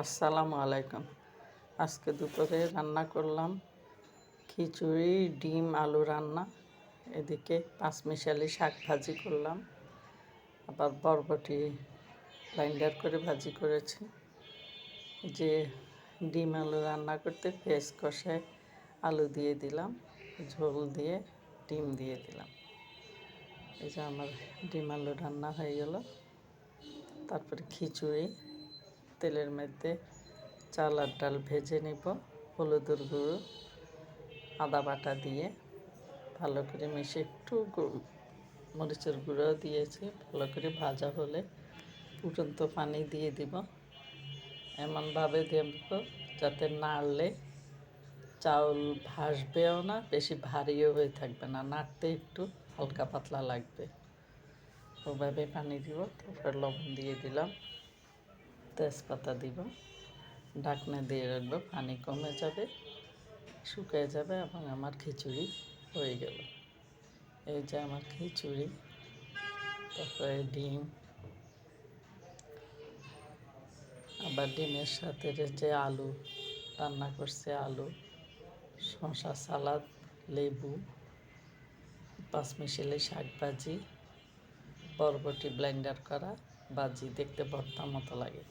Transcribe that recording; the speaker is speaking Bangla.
আসসালামু আলাইকুম। আজকে দুপুরে রান্না করলাম খিচুড়ি, ডিম, আলু রান্না। এদিকে পাঁচমিশালি শাক ভাজি করলাম, আবার বরবটি গ্রাইন্ডার করে ভাজি করেছি। যে ডিম আলু রান্না করতে পেঁয়াজ কষায় আলু দিয়ে দিলাম, ঝোল দিয়ে ডিম দিয়ে দিলাম। এই যে আমার ডিম আলু রান্না হয়ে গেল। তারপরে খিচুড়ি তেলের মধ্যে চাল আর ডাল ভেজে নিব, হলুদের গুঁড়ো, আদা বাটা দিয়ে ভালো করে মিশিয়ে একটু মরিচের গুঁড়ো দিয়েছি। ভালো করে ভাজা হলে ফুটন্ত পানি দিয়ে দিব। এমনভাবে দেব যাতে নাড়লে চাউল ভাসবেও না, বেশি ভারীও হয়ে থাকবে না, নাড়তে একটু হালকা পাতলা লাগবে। ওভাবে পানি দিব। তারপর লবণ দিয়ে দিলাম, তেজপাতা দিব, ঢাকনা দিয়ে রাখবো। পানি কমে যাবে, শুকিয়ে যাবে এবং আমার খিচুড়ি হয়ে গেল। এই যে আমার খিচুড়ি। তারপরে ডিম, আবার ডিমের সাথে যে আলু রান্না করছে, আলু, শসা, সালাদ, লেবু, পাঁচমিশালি শাক ভাজি, বরবটি ব্লেন্ডার করা ভাজি, দেখতে ভর্তার মতো লাগে।